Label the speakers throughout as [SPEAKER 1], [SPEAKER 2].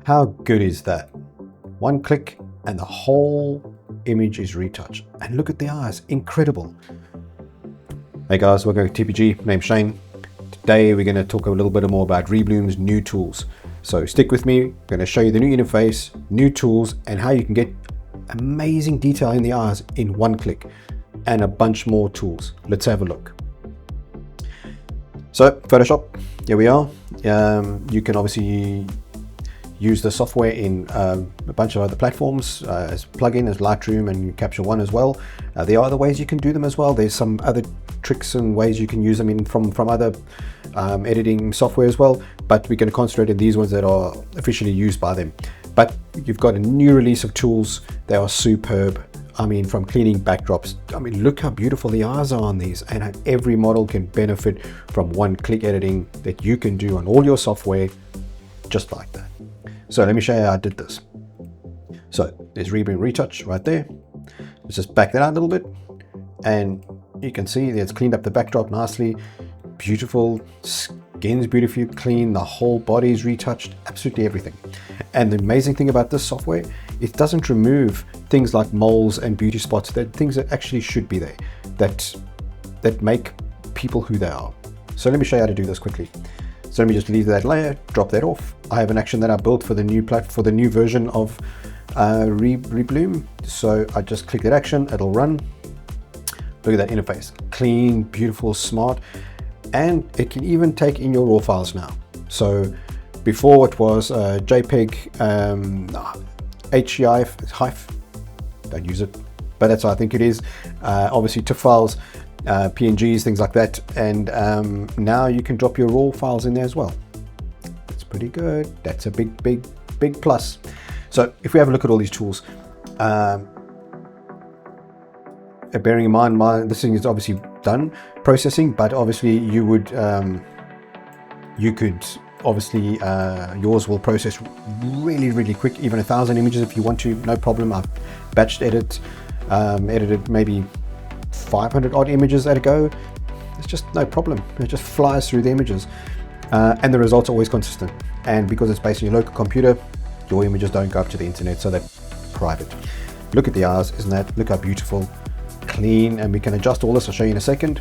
[SPEAKER 1] How good is that? One click and the whole image is retouched. And look at the eyes, incredible. Hey guys, welcome to TPG. Name's Shane. Today we're going to talk a little bit more about Reblum's new tools. So stick with me. I'm going to show you the new interface, new tools, and how you can get amazing detail in the eyes in one click, and a bunch more tools. Let's have a look. So Photoshop, here we are. You can obviously use the software in a bunch of other platforms as plugin, as Lightroom and Capture One as well. There are other ways you can do them as well. There's some other tricks and ways you can use them in from other editing software as well, but we're going to concentrate on these ones that are officially used by them. But you've got a new release of tools. They are superb. I mean, from cleaning backdrops, I mean, look how beautiful the eyes are on these, and every model can benefit from one-click editing that you can do on all your software just like that. So let me show you how I did this. So there's Reblum Retouch right there. Let's just back that out a little bit, and you can see that it's cleaned up the backdrop nicely. Beautiful, skin's beautifully clean, the whole body is retouched, absolutely everything. And the amazing thing about this software, it doesn't remove things like moles and beauty spots, that things that actually should be there, that make people who they are. So let me show you how to do this quickly. So let me just leave that layer, drop that off. I have an action that I built for the new version of Reblum. So I just click that action, it'll run. Look at that interface, clean, beautiful, smart, and it can even take in your raw files now. So before it was JPEG, HEIF, don't use it, but that's what I think it is. Obviously TIFF files, PNGs, things like that, and now you can drop your raw files in there as well. That's pretty good. That's a big plus. So if we have a look at all these tools, bearing in mind this thing is obviously done processing, but obviously you could obviously yours will process really quick, even 1,000 images if you want to, no problem. I've batched edited maybe 500 odd images at a go. It's just no problem. It just flies through the images, and the results are always consistent. And because it's based on your local computer, your images don't go up to the internet, so they're private. Look at the eyes, isn't that? Look how beautiful, clean, and we can adjust all this. I'll show you in a second.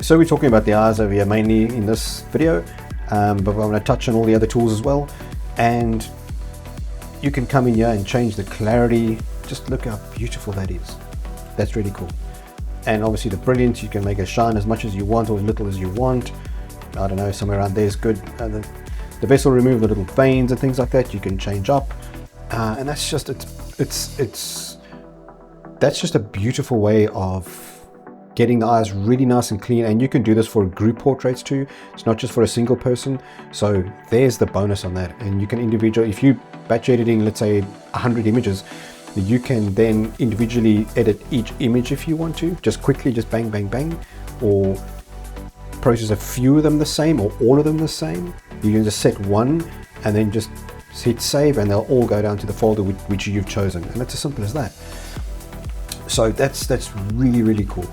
[SPEAKER 1] So we're talking about the eyes over here mainly in this video, but I'm going to touch on all the other tools as well. And you can come in here and change the clarity. Just look how beautiful that is. That's really cool. And obviously the brilliance, you can make it shine as much as you want or as little as you want. I don't know, somewhere around there is good. The vessel remove the little veins and things like that, you can change up, and that's just that's just a beautiful way of getting the eyes really nice and clean. And you can do this for group portraits too. It's not just for a single person. So there's the bonus on that. And you can if you batch editing, let's say 100 images, you can then individually edit each image if you want to, just quickly, just bang, or process a few of them the same or all of them the same. You can just set one and then just hit save, and they'll all go down to the folder which you've chosen. And it's as simple as that. So that's really cool.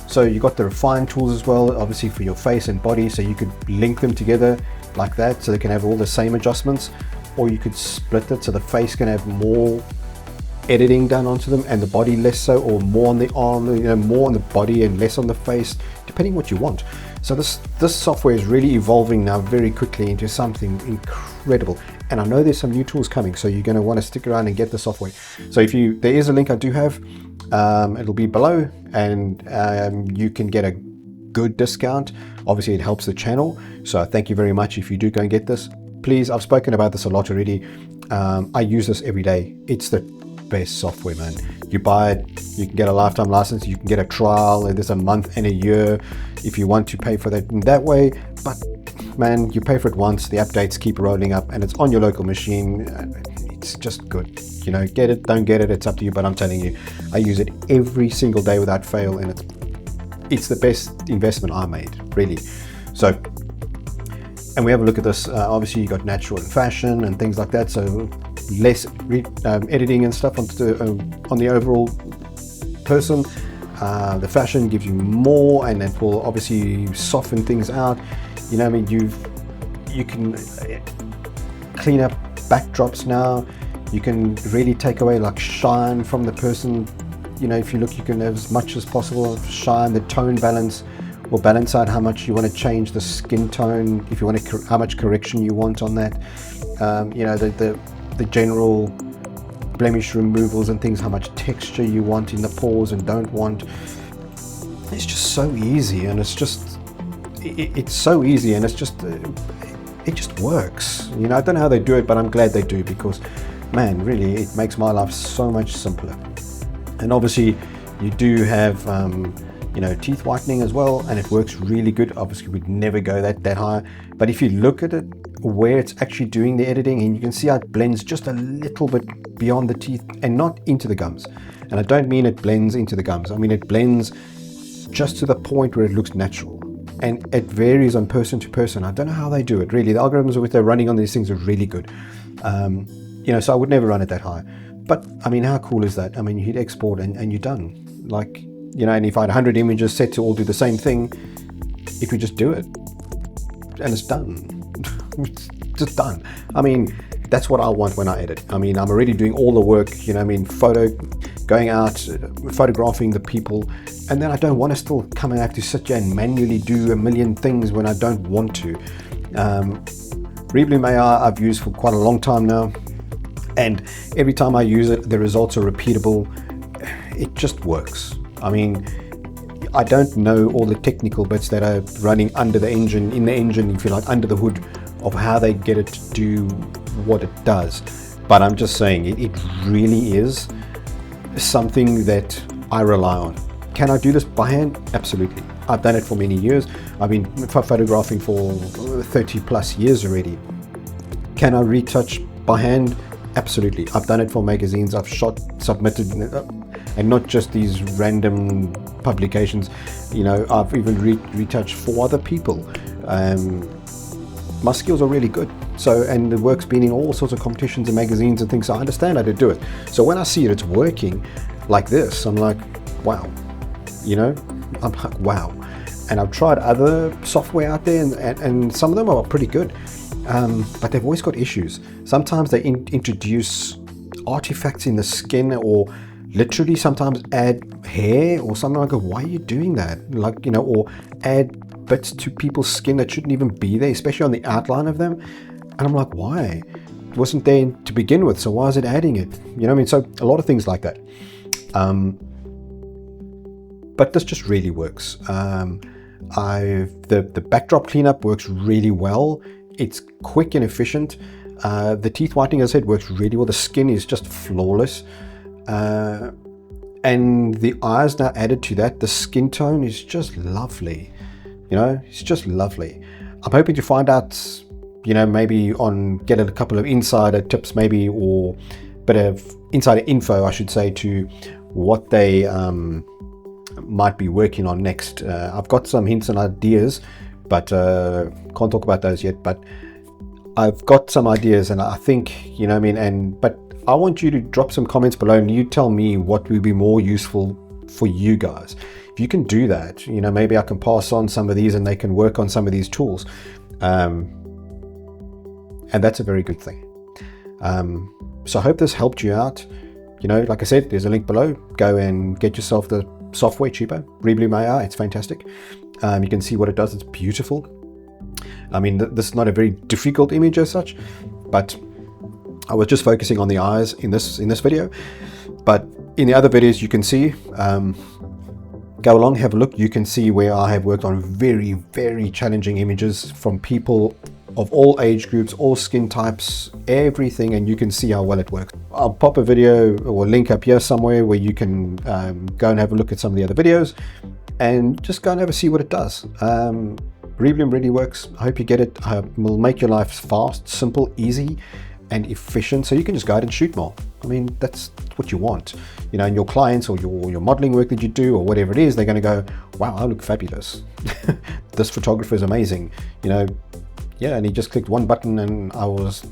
[SPEAKER 1] So you got the refine tools as well, obviously for your face and body, so you could link them together like that so they can have all the same adjustments, or you could split it so the face can have more editing done onto them and the body less so, or more on the arm, more on the body and less on the face, depending what you want. So this software is really evolving now very quickly into something incredible, and I know there's some new tools coming, so you're going to want to stick around and get the software. So there is a link I do have, it'll be below, and you can get a good discount. Obviously it helps the channel, so thank you very much if you do go and get this. Please, I've spoken about this a lot already. I use this every day. It's the best software, man. You buy it, you can get a lifetime license, you can get a trial, and there's a month and a year if you want to pay for that in that way. But man, you pay for it once, the updates keep rolling up, and it's on your local machine. It's just good. Get it, don't get it, it's up to you, but I'm telling you, I use it every single day without fail, and it's the best investment I made, really. So, and we have a look at this. Obviously you got natural and fashion and things like that, so less editing and stuff on the overall person. The fashion gives you more, and it will obviously soften things out. You know what I mean? You can clean up backdrops now. You can really take away like shine from the person. You know, if you look, you can have as much as possible shine, the tone balance, or balance out how much you want to change the skin tone, if you want to, how much correction you want on that. You know, the general blemish removals and things, how much texture you want in the pores and don't want. It's just so easy, and it's just it's so easy, and it's just it just works. You know, I don't know how they do it, but I'm glad they do, because man, really, it makes my life so much simpler. And obviously you do have you know, teeth whitening as well, and it works really good. Obviously we'd never go that high, but if you look at it where it's actually doing the editing, and you can see how it blends just a little bit beyond the teeth and not into the gums. And I don't mean it blends into the gums, I mean it blends just to the point where it looks natural, and it varies on person to person. I don't know how they do it, really. The algorithms which they're running on these things are really good. You know, so I would never run it that high, but I mean, how cool is that? I mean, you hit export and you're done. Like, you know, and if I had 100 images set to all do the same thing, it would just do it, and it's done. It's just done. I mean, that's what I want when I edit. I mean, I'm already doing all the work, you know, I mean, going out, photographing the people, and then I don't want to still come and have to sit here and manually do a million things when I don't want to. Reblum Ai I've used for quite a long time now, and every time I use it, the results are repeatable. It just works. I mean, I don't know all the technical bits that are running under the engine, in the engine, if you like, under the hood, of how they get it to do what it does. But I'm just saying, it really is something that I rely on. Can I do this by hand? Absolutely. I've done it for many years. I've been photographing for 30 plus years already. Can I retouch by hand? Absolutely. I've done it for magazines. I've shot, submitted, and not just these random publications. You know, I've even retouched for other people. My skills are really good. So, and the work's been in all sorts of competitions and magazines and things, so I understand how to do it. So when I see it's working like this, I'm like, wow. You know, I'm like, wow. And I've tried other software out there, and some of them are pretty good. But they've always got issues. Sometimes they introduce artifacts in the skin, or literally sometimes add hair or something. Like, why are you doing that? Like, you know, or add bits to people's skin that shouldn't even be there, especially on the outline of them. And I'm like, why? It wasn't there to begin with, so why is it adding it? You know what I mean? So a lot of things like that. But this just really works. The backdrop cleanup works really well. It's quick and efficient. The teeth whitening, as I said, works really well. The skin is just flawless. And the eyes now added to that, the skin tone is just lovely. You know, it's just lovely. I'm hoping to find out, you know, maybe get a couple of insider tips maybe, or a bit of insider info, I should say, to what they might be working on next. I've got some hints and ideas, but can't talk about those yet. But I've got some ideas, and I think, you know what I mean, but I want you to drop some comments below, and you tell me what would be more useful for you guys. If you can do that, you know, maybe I can pass on some of these and they can work on some of these tools. And that's a very good thing. So I hope this helped you out. You know, like I said, there's a link below. Go and get yourself the software cheaper. Reblum Ai, it's fantastic. You can see what it does. It's beautiful. I mean, this is not a very difficult image as such, but I was just focusing on the eyes in this video. But in the other videos, you can see, go along, have a look. You can see where I have worked on very, very challenging images from people of all age groups, all skin types, everything, and you can see how well it works. I'll pop a video or link up here somewhere where you can go and have a look at some of the other videos and just go and have a see what it does. Reblum really works. I hope you get it. It will make your life fast, simple, easy, and efficient, so you can just go out and shoot more. I mean, that's what you want, you know. And your clients or your modeling work that you do or whatever it is, they're going to go, wow, I look fabulous. This photographer is amazing, you know. Yeah, and he just clicked one button and I was,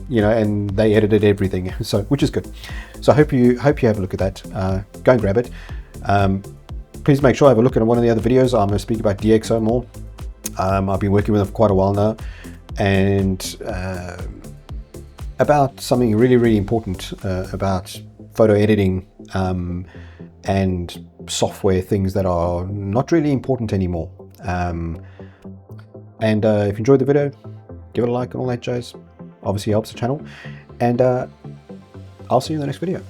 [SPEAKER 1] you know, and they edited everything, so which is good. So I hope you have a look at that. Go and grab it. Please make sure I have a look at one of the other videos. I'm going to speak about DxO more. I've been working with them for quite a while now, and about something really important about photo editing and software, things that are not really important anymore. And if you enjoyed the video, give it a like and all that jazz. Obviously helps the channel. And I'll see you in the next video.